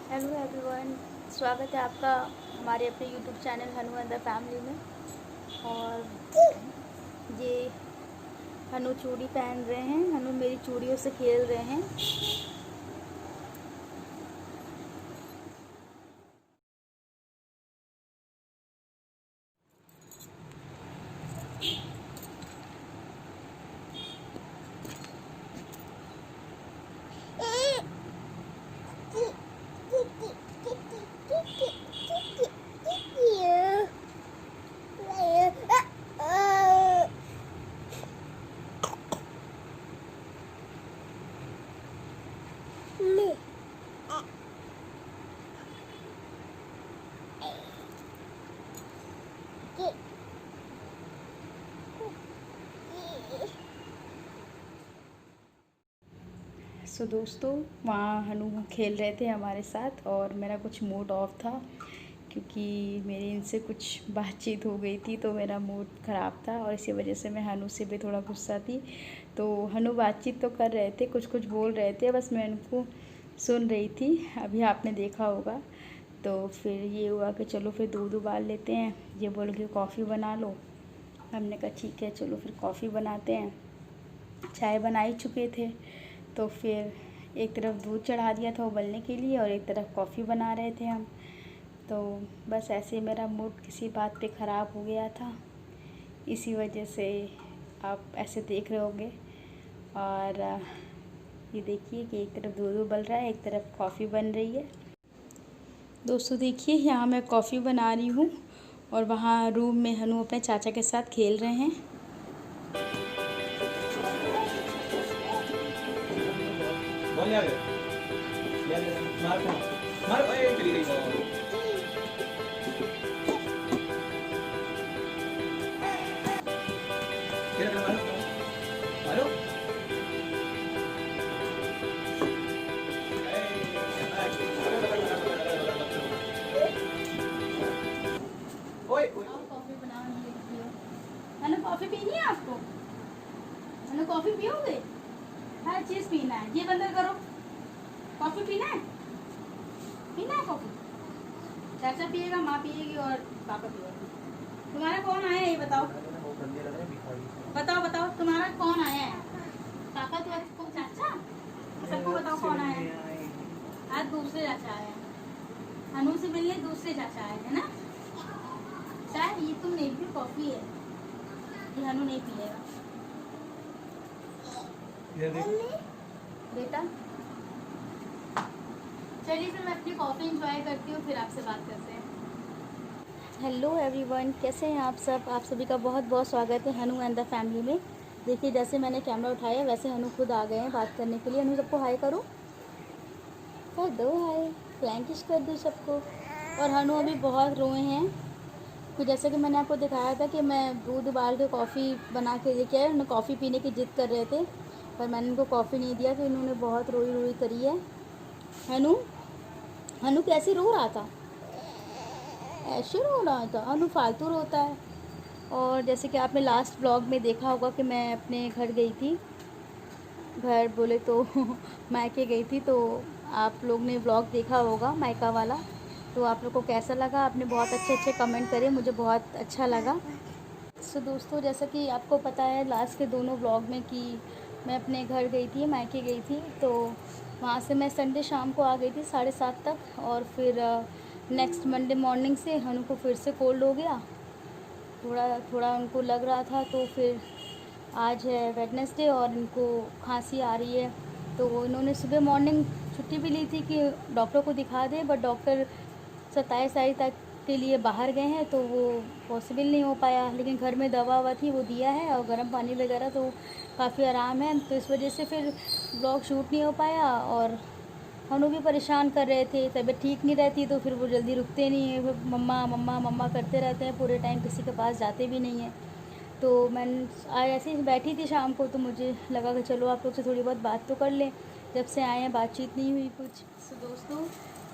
Hello everyone, स्वागत है आपका हमारे अपने YouTube channel Hanu and the family में। और ये हनु चूड़ी पहन रहे हैं, हनु मेरी चूड़ियों से खेल रहे हैं। दोस्तों, वहाँ हनु खेल रहे थे हमारे साथ और मेरा कुछ मूड ऑफ था क्योंकि मेरी इनसे कुछ बातचीत हो गई थी, तो मेरा मूड ख़राब था और इसी वजह से मैं हनु से भी थोड़ा गुस्सा थी। तो हनु बातचीत तो कर रहे थे, कुछ कुछ बोल रहे थे, बस मैं उनको सुन रही थी। अभी आपने देखा होगा। तो फिर ये हुआ कि चलो फिर दूध उबाल लेते हैं। ये बोल के कॉफ़ी बना लो। हमने कहा ठीक है, चलो फिर कॉफ़ी बनाते हैं। चाय बना ही चुके थे, तो फिर एक तरफ दूध चढ़ा दिया था उबलने के लिए और एक तरफ कॉफ़ी बना रहे थे हम। तो बस ऐसे मेरा मूड किसी बात पे ख़राब हो गया था, इसी वजह से आप ऐसे देख रहे होंगे। और ये देखिए कि एक तरफ दूध उबल रहा है, एक तरफ कॉफ़ी बन रही है। दोस्तों देखिए, यहाँ मैं कॉफ़ी बना रही हूँ और वहाँ रूम में हनु अपने चाचा के साथ खेल रहे हैं। कॉफ़ी पीनी है आपको? मैंने कॉफ़ी पियोगे? हर चीज़ पीना है। ये बंद करो। कॉफ़ी पीना है? पीना है कॉफ़ी? चाचा पिएगा, माँ पिएगी और पापा पिएगा। तुम्हारा कौन आया है ये बताओ? बताओ बताओ, तुम्हारा कौन आया है? पापा तो चाचा? सबको बताओ कौन आया है? आज दूसरे चाचा आए हैं। हनु से मिलने दूसरे चाचा आए हैं ना? चाय ये तुम नहीं पी, कॉफ़ी है। ये हनु नहीं पिएगा बेटा। चलिए फिर मैं अपनी कॉफ़ी एंजॉय करती हूँ, फिर आपसे बात करते हैं। हेलो एवरीवन, कैसे हैं आप सब? आप सभी का बहुत बहुत स्वागत है हनु एंड द फैमिली में। देखिए, जैसे मैंने कैमरा उठाया वैसे हनु खुद आ गए हैं बात करने के लिए। हनु सबको हाय करो, कर दो हाय, फ्लैंकिश कर दो सबको। और हनु अभी बहुत रोए हैं, तो जैसे कि मैंने आपको दिखाया था कि मैं दूध उबाल के कॉफ़ी बना के लेके आई। उन्हें कॉफ़ी पीने की ज़िद कर रहे थे, पर मैंने उनको कॉफ़ी नहीं दिया, तो इन्होंने बहुत रोई रोई करी है। हनु हनु कैसे रो रहा था? ऐसे रो रहा था। हनु फालतू रोता है। और जैसे कि आपने लास्ट व्लॉग में देखा होगा कि मैं अपने घर गई थी, घर बोले तो मायके गई थी, तो आप लोग ने व्लॉग देखा होगा मायका वाला। तो आप लोग को कैसा लगा? आपने बहुत अच्छे अच्छे कमेंट करे, मुझे बहुत अच्छा लगा। दोस्तों, जैसा कि आपको पता है लास्ट के दोनों व्लॉग में कि मैं अपने घर गई थी, मायके गई थी। तो वहाँ से मैं संडे शाम को आ गई थी 7:30 तक, और फिर नेक्स्ट मंडे मॉर्निंग से हनु को फिर से कोल्ड हो गया, थोड़ा थोड़ा उनको लग रहा था। तो फिर आज है वेडनेसडे और इनको खांसी आ रही है। तो इन्होंने सुबह मॉर्निंग छुट्टी भी ली थी कि डॉक्टर को दिखा दे, बट डॉक्टर 27 तारीख तक के लिए बाहर गए हैं, तो वो पॉसिबल नहीं हो पाया। लेकिन घर में दवा ववा थी वो दिया है और गर्म पानी वगैरह, तो काफ़ी आराम है। तो इस वजह से फिर ब्लॉग शूट नहीं हो पाया। और हनु भी परेशान कर रहे थे, तबीयत ठीक नहीं रहती तो फिर वो जल्दी रुकते नहीं हैं, मम्मा मम्मा मम्मा करते रहते हैं पूरे टाइम, किसी के पास जाते भी नहीं हैं। तो मैं आज ऐसे ही बैठी थी शाम को, तो मुझे लगा कि चलो आप लोग से थोड़ी बहुत बात तो कर लें। जब से आए हैं बातचीत नहीं हुई कुछ। दोस्तों,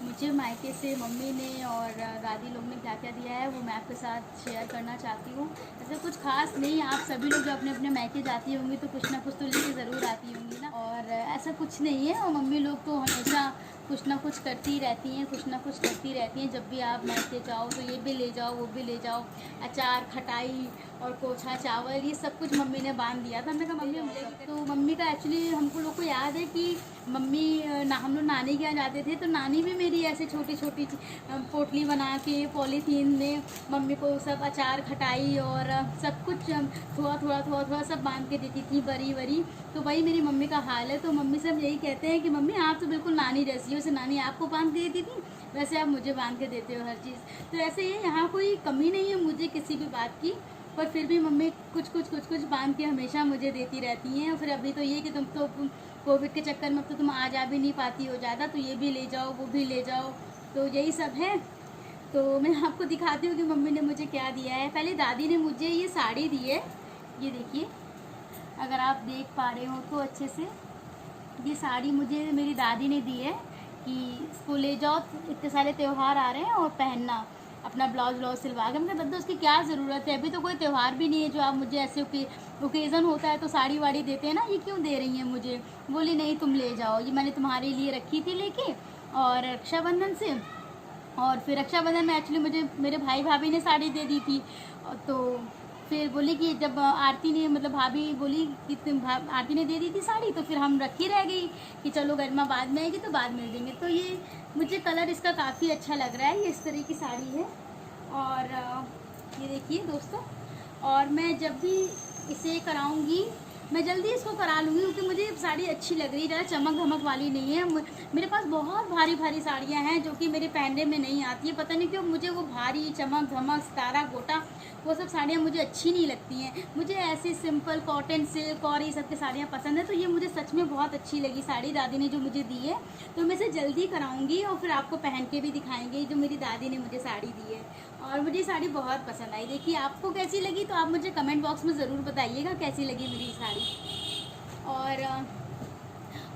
मुझे मायके से मम्मी ने और दादी लोग ने क्या क्या दिया है वो मैं आपके साथ शेयर करना चाहती हूँ। ऐसे कुछ खास नहीं, आप सभी लोग जो अपने अपने मायके जाती होंगी तो कुछ ना कुछ तो लेके ज़रूर आती होंगी ना। और ऐसा कुछ नहीं है, और मम्मी लोग तो हमेशा कुछ ना कुछ करती रहती हैं, कुछ ना कुछ करती रहती हैं। जब भी आप मायके जाओ तो ये भी ले जाओ, वो भी ले जाओ, अचार, खटाई और कोछा चावल, ये सब कुछ मम्मी ने बांध दिया था। हमने कहा मम्मी हम ले। तो मम्मी का एक्चुअली हमको लोग को याद है कि मम्मी हम लोग नानी के यहाँ जाते थे तो नानी भी मेरी ऐसे छोटी छोटी पोटली बना के पॉलीथीन में मम्मी को सब अचार, खटाई और सब कुछ थोड़ा थोड़ा थोड़ा थोड़ा सब बांध के देती थी, बरी बरी। तो वही मेरी मम्मी का हाल है। तो मम्मी से हम यही कहते हैं कि मम्मी आप तो बिल्कुल नानी जैसी हो, जैसे नानी आपको बांध के देती थी वैसे आप मुझे बांध के देते हो हर चीज़। तो ऐसे ही यहाँ कोई कमी नहीं है मुझे किसी भी बात की, पर फिर भी मम्मी कुछ कुछ बांध के हमेशा मुझे देती रहती हैं। और फिर अभी तो ये कि तुम तो कोविड के चक्कर में तो तुम आ जा भी नहीं पाती हो ज़्यादा, तो ये भी ले जाओ, वो भी ले जाओ, तो यही सब है। तो मैं आपको दिखाती हूँ कि मम्मी ने मुझे क्या दिया है। पहले दादी ने मुझे ये साड़ी दी है, ये देखिए, अगर आप देख पा रहे हो तो अच्छे से। ये साड़ी मुझे मेरी दादी ने दी है कि इसको ले जाओ, इतने सारे त्यौहार आ रहे हैं और पहनना, अपना ब्लाउज सिलवा के। मैं कहता उसकी क्या ज़रूरत है, अभी तो कोई त्यौहार भी नहीं है जो आप मुझे ऐसे ओकेज़न होता है तो साड़ी वाड़ी देते हैं ना, ये क्यों दे रही हैं मुझे। बोली नहीं तुम ले जाओ, ये मैंने तुम्हारे लिए रखी थी लेके, और रक्षाबंधन से। और फिर रक्षाबंधन में एक्चुअली मुझे मेरे भाई भाभी ने साड़ी दे दी थी। तो फिर बोली कि जब आरती ने मतलब भाभी बोली कि आरती ने दे दी थी साड़ी, तो फिर हम रखी रह गई कि चलो गरिमा बाद में आएगी तो बाद में देंगे। तो ये मुझे कलर इसका काफ़ी अच्छा लग रहा है, ये इस तरह की साड़ी है। और ये देखिए दोस्तों, और मैं जब भी इसे कराऊंगी मैं जल्दी इसको करा लूँगी क्योंकि मुझे साड़ी अच्छी लग रही है, ज़्यादा चमक धमक वाली नहीं है। मेरे पास बहुत भारी भारी साड़ियाँ हैं जो कि मेरे पहनने में नहीं आती है, पता नहीं क्यों मुझे वो भारी चमक धमक सितारा गोटा वो सब साड़ियाँ मुझे अच्छी नहीं लगती हैं। मुझे ऐसी सिंपल कॉटन सिल्क और ये सब की साड़ियाँ पसंद है। तो ये मुझे सच में बहुत अच्छी लगी साड़ी दादी ने जो मुझे दी है, तो मैं इसे जल्दी कराऊंगी और फिर आपको पहन के भी दिखाएंगे जो मेरी दादी ने मुझे साड़ी दी है। और मुझे साड़ी बहुत पसंद आई। देखिए आपको कैसी लगी तो आप मुझे कमेंट बॉक्स में ज़रूर बताइएगा कैसी लगी मेरी साड़ी।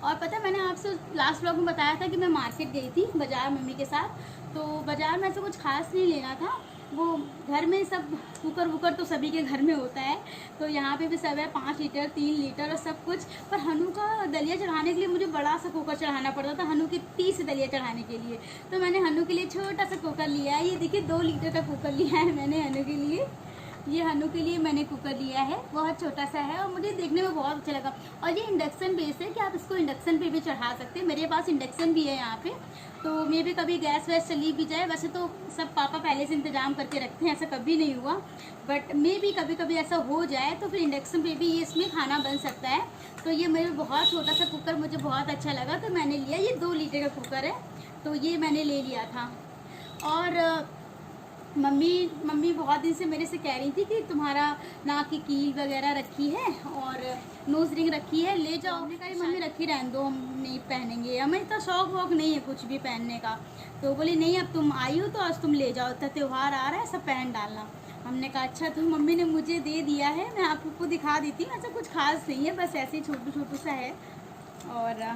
और पता है मैंने आपसे लास्ट व्लॉग में बताया था कि मैं मार्केट गई थी बाज़ार मम्मी के साथ। तो बाज़ार में ऐसा कुछ खास नहीं लेना था, वो घर में सब कुकर वुकर तो सभी के घर में होता है, तो यहाँ पे भी सब है, 5 लीटर 3 लीटर और सब कुछ। पर हनु का दलिया चढ़ाने के लिए मुझे बड़ा सा कुकर चढ़ाना पड़ता था हनु की 30 दलिया चढ़ाने के लिए। तो मैंने हनु के लिए छोटा सा कुकर लिया है, ये देखिए 2 लीटर का कुकर लिया है मैंने हनु के लिए। ये हनु के लिए मैंने कुकर लिया है, बहुत छोटा सा है और मुझे देखने में बहुत अच्छा लगा। और ये इंडक्शन बेस है कि आप इसको इंडक्शन पे भी चढ़ा सकते हैं। मेरे पास इंडक्शन भी है यहाँ पे, तो मे भी कभी गैस वैस चली भी जाए, वैसे तो सब पापा पहले से इंतजाम करके रखते हैं, ऐसा कभी नहीं हुआ, बट मे भी कभी कभी ऐसा हो जाए तो फिर इंडक्शन पे भी ये इसमें खाना बन सकता है। तो ये मेरे बहुत छोटा सा कुकर मुझे बहुत अच्छा लगा तो मैंने लिया। ये 2 लीटर का कुकर है तो ये मैंने ले लिया था। और मम्मी बहुत दिन से मेरे से कह रही थी कि तुम्हारा नाक की कील वगैरह रखी है और नोज रिंग रखी है, ले जाओ। हमने कहा मम्मी रखी रहने दो, हम नहीं पहनेंगे, हमें इतना शौक वौक नहीं है कुछ भी पहनने का। तो बोली नहीं अब तुम आई हो तो आज तुम ले जाओ, इतना त्यौहार आ रहा है सब पहन डालना। हमने कहा अच्छा। तो मम्मी ने मुझे दे दिया है, मैं आपको दिखा देती हूँ। ऐसा कुछ खास नहीं है, बस ऐसे ही छोटू छोटू सा है। और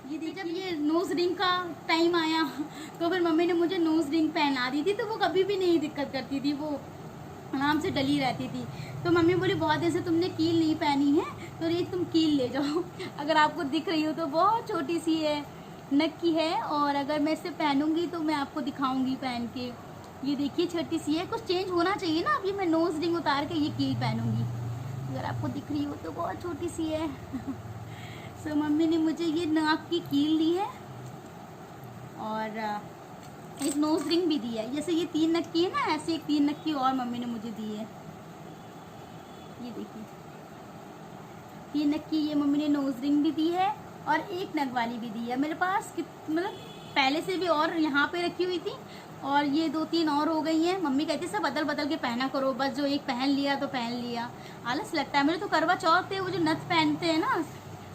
ये देखिए जब ये नोज़ रिंग का टाइम आया तो फिर मम्मी ने मुझे नोज़ रिंग पहना दी थी, तो वो कभी भी नहीं दिक्कत करती थी, वो आराम से डली रहती थी। तो मम्मी बोली बहुत दिन से तुमने कील नहीं पहनी है तो ये तुम कील ले जाओ। अगर आपको दिख रही हो तो बहुत छोटी सी है, नक की है, और अगर मैं इसे पहनूंगी तो मैं आपको दिखाऊंगी पहन के। ये देखिए छोटी सी है, कुछ चेंज होना चाहिए ना। अभी मैं नोज़ रिंग उतार के ये कील पहनूंगी, अगर आपको दिख रही हो तो बहुत छोटी सी है। तो मम्मी ने मुझे ये नाक की कील दी है और एक नोज रिंग भी दी है। जैसे ये 3 नग की है ना, ऐसे एक 3 नग की और मम्मी ने मुझे दी है। ये देखिए 3 नग की ये मम्मी ने नोज रिंग भी दी है और 1 नग वाली भी दी है। मेरे पास मतलब पहले से भी और यहाँ पे रखी हुई थी और ये 2-3 और हो गई हैं। मम्मी कहती सब बदल बदल के पहना करो, बस जो एक पहन लिया तो पहन लिया। आलस लगता है। मेरे तो करवा चौथ पे वो जो नथ पहनते हैं ना,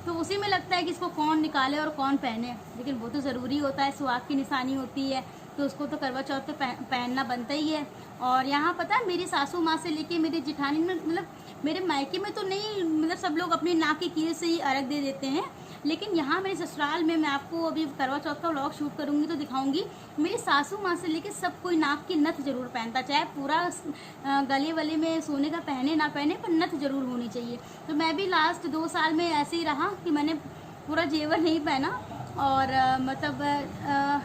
तो उसी में लगता है कि इसको कौन निकाले और कौन पहने, लेकिन वो तो ज़रूरी होता है, सुहाग की निशानी होती है, तो उसको तो करवा चौथ पे पहनना बनता ही है। और यहाँ पता है मेरी सासू माँ से लेके मेरी जिठानी में, मतलब मेरे मायके में तो नहीं, मतलब सब लोग अपनी नाक की कील से ही अर्घ दे देते हैं, लेकिन यहाँ मेरे ससुराल में, मैं आपको अभी करवा चौथ का व्लॉग शूट करूँगी तो दिखाऊंगी, मेरी सासू माँ से लेके सब कोई नाक की नथ जरूर पहनता, चाहे पूरा गले वले में सोने का पहने ना पहने, पर नथ जरूर होनी चाहिए। तो मैं भी लास्ट 2 साल में ऐसे ही रहा कि मैंने पूरा जेवर नहीं पहना और मतलब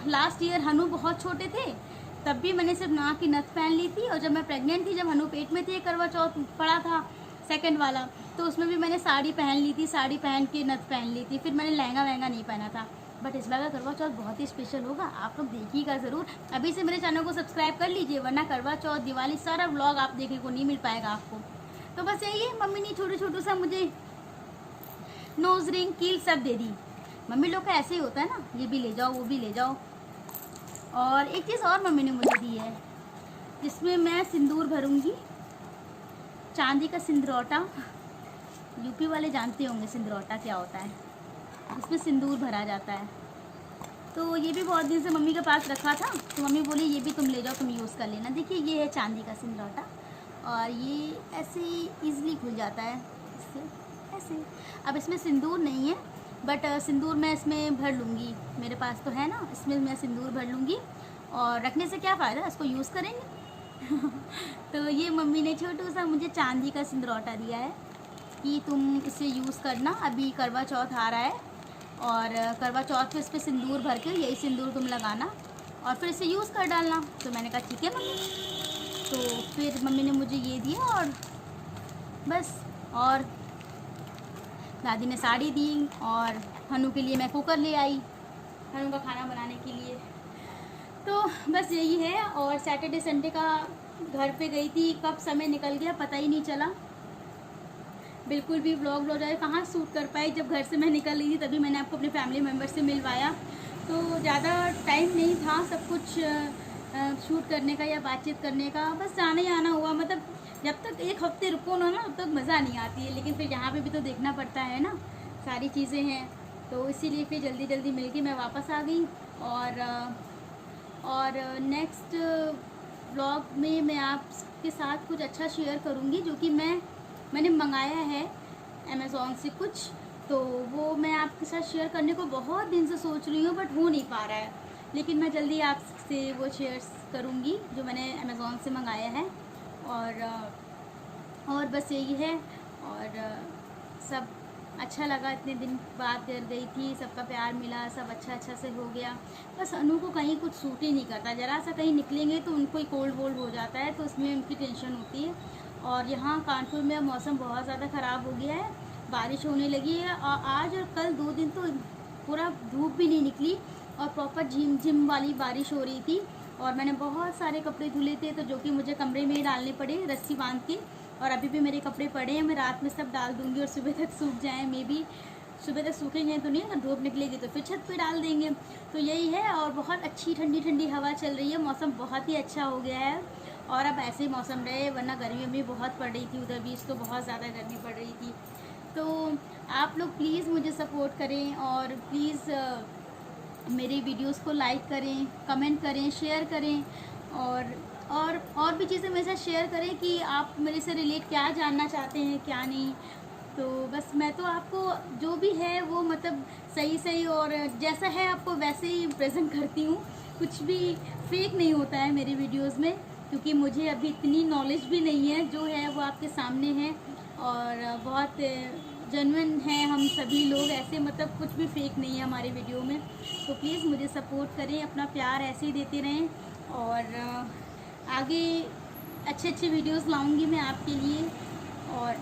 लास्ट ईयर हनु बहुत छोटे थे, तब भी मैंने सिर्फ नाक की नथ पहन ली थी। और जब मैं प्रेग्नेंट थी, जब हनु पेट में थे, करवा चौथ पड़ा था सेकंड वाला, तो उसमें भी मैंने साड़ी पहन ली थी, साड़ी पहन के नथ पहन ली थी। फिर मैंने लहंगा वहंगा नहीं पहना था। बट इस बार का करवा चौथ बहुत ही स्पेशल होगा, आप लोग देखिएगा ज़रूर। अभी से मेरे चैनल को सब्सक्राइब कर लीजिए, वरना करवा चौथ, दिवाली, सारा व्लॉग आप देखने को नहीं मिल पाएगा आपको। तो बस यही है, मम्मी ने छोटू छोटू सा मुझे नोज रिंग, कील सब दे दी। मम्मी लोग का ऐसे ही होता है ना, ये भी ले जाओ, वो भी ले जाओ। और एक चीज़ और मम्मी ने मुझे दी है, जिसमें मैं सिंदूर भरूंगी, चांदी का सिंदूरौटा। यूपी वाले जानते होंगे सिंदूरौटा क्या होता है, इसमें सिंदूर भरा जाता है। तो ये भी बहुत दिन से मम्मी के पास रखा था, तो मम्मी बोली ये भी तुम ले जाओ, तुम यूज़ कर लेना। देखिए ये है चांदी का सिंदूरौटा, और ये ऐसे ईज़िली खुल जाता है इससे, ऐसे। अब इसमें सिंदूर नहीं है, बट सिंदूर मैं इसमें भर लूँगी, मेरे पास तो है ना, इसमें मैं सिंदूर भर लूँगी। और रखने से क्या फ़ायदा, इसको यूज़ करेंगे। तो ये मम्मी ने छोटू सा मुझे चांदी का सिंदूरौटा दिया है कि तुम इसे यूज़ करना, अभी करवा चौथ आ रहा है, और करवा चौथ पे इस पर सिंदूर भर के यही सिंदूर तुम लगाना और फिर इसे यूज़ कर डालना। तो मैंने कहा ठीक है मम्मी। तो फिर मम्मी ने मुझे ये दिया, और बस। और दादी ने साड़ी दी, और हनु के लिए मैं कुकर ले आई, हनु का खाना बनाने के लिए। तो बस यही है। और सैटरडे संडे का घर पे गई थी, कब समय निकल गया पता ही नहीं चला, बिल्कुल भी व्लॉग जाए कहाँ शूट कर पाई। जब घर से मैं निकल रही थी तभी मैंने आपको अपने फैमिली मेम्बर से मिलवाया, तो ज़्यादा टाइम नहीं था सब कुछ शूट करने का या बातचीत करने का, बस जाना ही आना हुआ। मतलब जब तक एक हफ्ते रुको ना तब तक मज़ा नहीं आती है, लेकिन फिर यहाँ पे भी तो देखना पड़ता है ना, सारी चीज़ें हैं। तो इसीलिए फिर जल्दी जल्दी मिल के मैं वापस आ गई। और नेक्स्ट व्लॉग में मैं आपके साथ कुछ अच्छा शेयर करूँगी, जो कि मैंने मंगाया है अमेज़ॉन से कुछ, तो वो मैं आपके साथ शेयर करने को बहुत दिन से सोच रही हूँ, बट हो नहीं पा रहा है। लेकिन मैं जल्दी आपसे वो शेयर करूँगी जो मैंने अमेज़ॉन से मंगाया है। और बस यही है। और सब अच्छा लगा, इतने दिन बाद कर गई थी, सबका प्यार मिला, सब अच्छा से हो गया। बस अनु को कहीं कुछ सूट ही नहीं करता, ज़रा सा कहीं निकलेंगे तो उनको ही कोल्ड वोल्ड हो जाता है, तो उसमें उनकी टेंशन होती है। और यहाँ कानपुर में मौसम बहुत ज़्यादा ख़राब हो गया है, बारिश होने लगी है। और आज और कल 2 दिन तो पूरा धूप भी नहीं निकली, और प्रॉपर झिम वाली बारिश हो रही थी। और मैंने बहुत सारे कपड़े धुले थे, तो जो कि मुझे कमरे में ही डालने पड़े रस्सी बांध के। और अभी भी मेरे कपड़े पड़े हैं, मैं रात में सब डाल दूँगी और सुबह तक सूख जाएँ। मे बी सुबह तक सूखेंगे तो नहीं, अगर धूप निकलेगी तो फिर छत पे डाल देंगे। तो यही है। और बहुत अच्छी ठंडी ठंडी हवा चल रही है, मौसम बहुत ही अच्छा हो गया है। और अब ऐसे ही मौसम रहे, वरना गर्मी भी बहुत पड़ रही थी, उधर बीच तो बहुत ज़्यादा गर्मी पड़ रही थी। तो आप लोग प्लीज़ मुझे सपोर्ट करें, और प्लीज़ मेरे वीडियोस को लाइक करें, कमेंट करें, शेयर करें, और भी चीज़ें मेरे साथ शेयर करें कि आप मेरे से रिलेट क्या जानना चाहते हैं क्या नहीं। तो बस मैं तो आपको जो भी है वो मतलब सही और जैसा है आपको वैसे ही प्रेजेंट करती हूँ, कुछ भी फेक नहीं होता है मेरी वीडियोस में, क्योंकि मुझे अभी इतनी नॉलेज भी नहीं है, जो है वो आपके सामने है। और बहुत जेन्युइन है हम सभी लोग, ऐसे मतलब कुछ भी फेक नहीं है हमारे वीडियो में। तो प्लीज़ मुझे सपोर्ट करें, अपना प्यार ऐसे ही देते रहें, और आगे अच्छे वीडियोस लाऊंगी मैं आपके लिए। और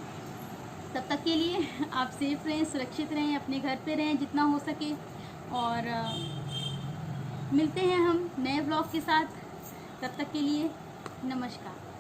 तब तक के लिए आप सेफ रहें, सुरक्षित रहें, अपने घर पे रहें जितना हो सके। और मिलते हैं हम नए ब्लॉग के साथ, तब तक के लिए नमस्कार।